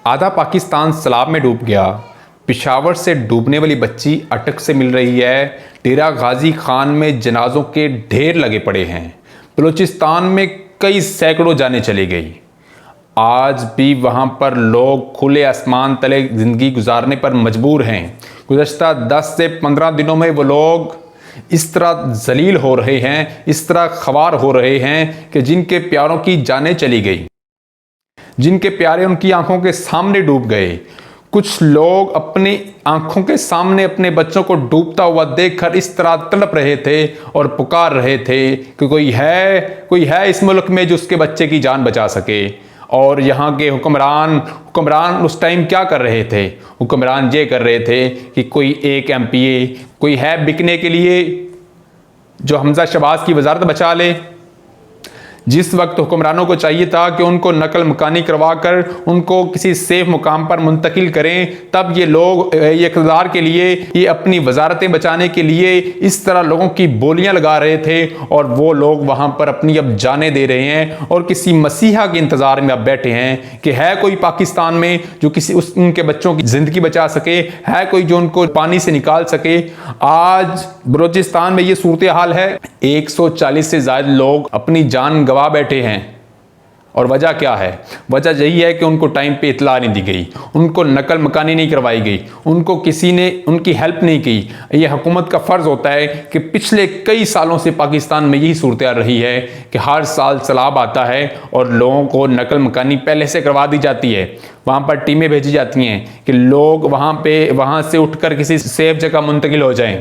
आधा पाकिस्तान सैलाब में डूब गया। पेशावर से डूबने वाली बच्ची अटक से मिल रही है। डेरा गाजी खान में जनाजों के ढेर लगे पड़े हैं। बलूचिस्तान में कई सैकड़ों जानें चली गई। आज भी वहाँ पर लोग खुले आसमान तले ज़िंदगी गुजारने पर मजबूर हैं। गुज़श्ता 10 से 15 दिनों में वो लोग इस तरह जलील हो रहे हैं, इस तरह ख्वार हो रहे हैं कि जिनके प्यारों की जानें चली गई, जिनके प्यारे उनकी आंखों के सामने डूब गए। कुछ लोग अपनी आंखों के सामने अपने बच्चों को डूबता हुआ देखकर इस तरह तड़प रहे थे और पुकार रहे थे कि कोई है इस मुल्क में जो उसके बच्चे की जान बचा सके। और यहाँ के हुक्मरान उस टाइम क्या कर रहे थे? हुक्मरान ये कर रहे थे कि कोई एक एमपीए कोई है बिकने के लिए जो हमजा शहबाज की वजारत बचा ले। जिस वक्त हुक्मरानों को चाहिए था कि उनको नकल मकानी करवा कर उनको किसी सेफ मुकाम पर मुंतकिल करें, तब ये लोग ये इक़्तिदार के लिए, ये अपनी वजारतें बचाने के लिए इस तरह लोगों की बोलियां लगा रहे थे। और वो लोग वहाँ पर अपनी अब जानें दे रहे हैं और किसी मसीहा के इंतज़ार में अब बैठे हैं कि है कोई पाकिस्तान में जो उनके बच्चों की ज़िंदगी बचा सके, है कोई जो उनको पानी से निकाल सके। आज बलूचिस्तान में ये सूरत हाल है। 140 से ज़्यादा लोग अपनी जान गवा बैठे हैं। और वजह क्या है? वजह यही है कि उनको टाइम पे इतला नहीं दी गई, उनको नकल मकानी नहीं करवाई गई, उनको किसी ने उनकी हेल्प नहीं की। ये हुकूमत का फ़र्ज़ होता है कि पिछले कई सालों से पाकिस्तान में यही सूरत रही है कि हर साल सैलाब आता है और लोगों को नकल मकानी पहले से करवा दी जाती है। वहाँ पर टीमें भेजी जाती हैं कि लोग वहाँ से उठकर किसी सेफ जगह मुंतकिल हो जाएं।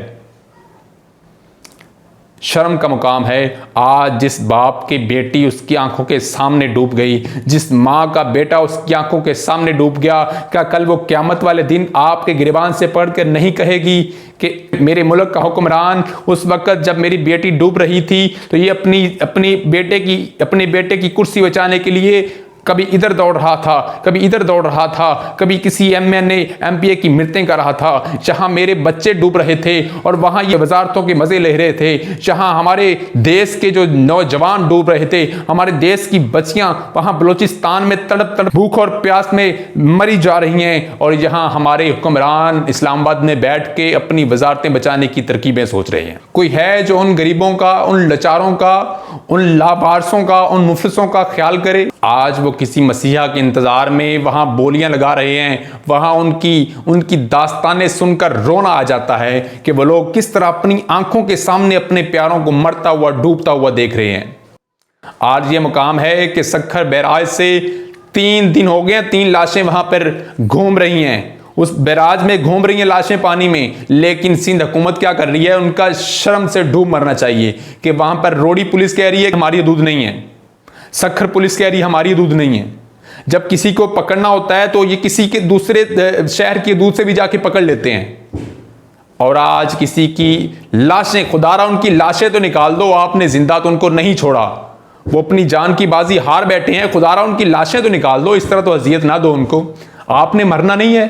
शर्म का मुकाम है आज जिस बाप की बेटी उसकी आंखों के सामने डूब गई, जिस माँ का बेटा उसकी आंखों के सामने डूब गया। क्या कल वो क़यामत वाले दिन आपके गिरबान से पढ़ कर नहीं कहेगी कि मेरे मुल्क का हुक्मरान उस वक़्त जब मेरी बेटी डूब रही थी तो ये अपने बेटे की कुर्सी बचाने के लिए कभी इधर दौड़ रहा था, कभी इधर दौड़ रहा था, कभी किसी एमएनए एमपीए की मिर्तें कर रहा था। जहां मेरे बच्चे डूब रहे थे और वहां ये वजारतों के मज़े ले रहे थे, जहां हमारे देश के जो नौजवान डूब रहे थे, हमारे देश की बच्चियां वहां बलूचिस्तान में तड़प भूख और प्यास में मरी जा रही हैं। और यहाँ हमारे हुक्मरान इस्लामाबाद में बैठ के अपनी वजारतें बचाने की तरकीबें सोच रहे हैं। कोई है जो उन गरीबों का, उन लाचारों का, उन लावारसों का, उन मुफलिसों का ख्याल करे? आज वो किसी मसीहा के इंतज़ार में वहाँ बोलियां लगा रहे हैं। वहाँ उनकी दास्तानें सुनकर रोना आ जाता है कि वो लोग किस तरह अपनी आंखों के सामने अपने प्यारों को मरता हुआ डूबता हुआ देख रहे हैं। आज ये मुकाम है कि सखर बैराज से 3 दिन हो गए, 3 लाशें वहाँ पर घूम रही हैं। उस बैराज में घूम रही हैं लाशें पानी में, लेकिन सिंध हुकूमत क्या कर रही है? उनका शर्म से डूब मरना चाहिए कि वहाँ पर रोडी पुलिस कह रही है हमारी हदूद नहीं है, सखर पुलिस कह रही है हमारी हदूद नहीं है। जब किसी को पकड़ना होता है तो ये किसी के दूसरे शहर की हदूद से भी जाके पकड़ लेते हैं। और आज किसी की लाशें, खुदारा उनकी लाशें तो निकाल दो, आपने जिंदा तो उनको नहीं छोड़ा। वो अपनी जान की बाजी हार बैठे हैं, खुदारा उनकी लाशें तो निकाल दो, इस तरह तो अजियत ना दो उनको। आपने मरना नहीं है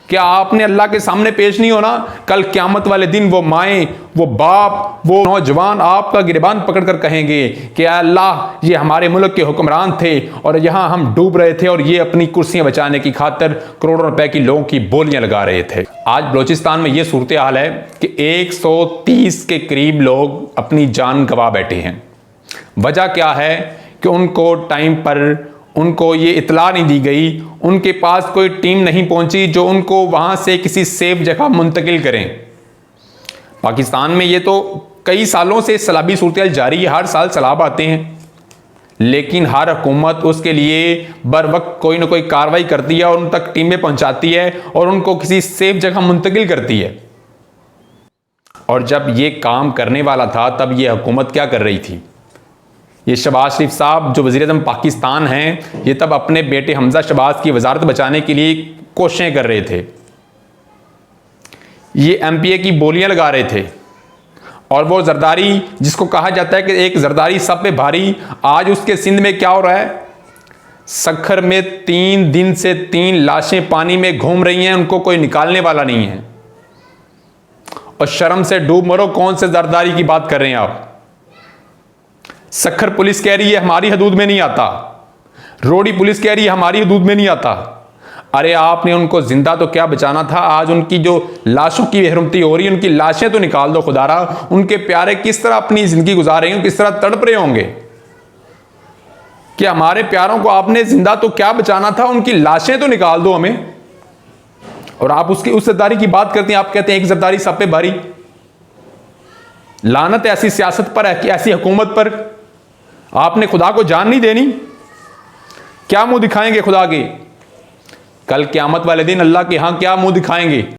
क्या? आपने अल्लाह के सामने पेश नहीं होना? कल क़यामत वाले दिन वो माएँ, वो बाप, वो नौजवान आपका गिरबान पकड़कर कहेंगे कि अल्लाह ये हमारे मुल्क के हुक्मरान थे और यहाँ हम डूब रहे थे और ये अपनी कुर्सियाँ बचाने की खातिर करोड़ों रुपए की लोगों की बोलियां लगा रहे थे। आज बलूचिस्तान में ये सूरत हाल है कि 130 के करीब लोग अपनी जान गंवा बैठे हैं। वजह क्या है कि उनको टाइम पर उनको ये इतला नहीं दी गई, उनके पास कोई टीम नहीं पहुंची जो उनको वहां से किसी सेफ जगह मुंतकिल करें। पाकिस्तान में ये तो कई सालों से सैलाबी सूरत जारी है, हर साल सैलाब आते हैं, लेकिन हर हुकूमत उसके लिए बर वक्त कोई ना कोई कार्रवाई करती है और उन तक टीमें पहुंचाती है और उनको किसी सेफ जगह मुंतकिल करती है। और जब ये काम करने वाला था तब ये हुकूमत क्या कर रही थी? ये शहबाज शरीफ साहब जो वज़ीर-ए-आज़म पाकिस्तान हैं, ये तब अपने बेटे हमजा शहबाज की वजारत बचाने के लिए कोशिशें कर रहे थे। ये एमपीए की बोलियां लगा रहे थे और वो जरदारी जिसको कहा जाता है कि एक जरदारी सब पे भारी, आज उसके सिंध में क्या हो रहा है? सखर में 3 दिन से 3 लाशें पानी में घूम रही हैं, उनको कोई निकालने वाला नहीं है। और शर्म से डूब मरो, कौन से जरदारी की बात कर रहे हैं आप? सखर पुलिस कह रही है हमारी हदूद में नहीं आता, रोडी पुलिस कह रही है हमारी हदूद में नहीं आता। अरे आपने उनको जिंदा तो क्या बचाना था, आज उनकी जो लाशों की बेहरमती हो रही है, उनकी लाशें तो निकाल दो खुदारा। उनके प्यारे किस तरह अपनी जिंदगी गुजार रहे होंगे, किस तरह तड़प रहे होंगे कि हमारे प्यारों को आपने जिंदा तो क्या बचाना था, उनकी लाशें तो निकाल दो हमें। और आप उसकी उस ज़िम्मेदारी की बात करते हैं, आप कहते हैं एक ज़िम्मेदारी सब पे भारी। लानत ऐसी सियासत पर है कि ऐसी हुकूमत पर, आपने खुदा को जान नहीं देनी। क्या मुंह दिखाएंगे खुदा के? कल क़यामत वाले दिन अल्लाह के यहां क्या मुंह दिखाएंगे?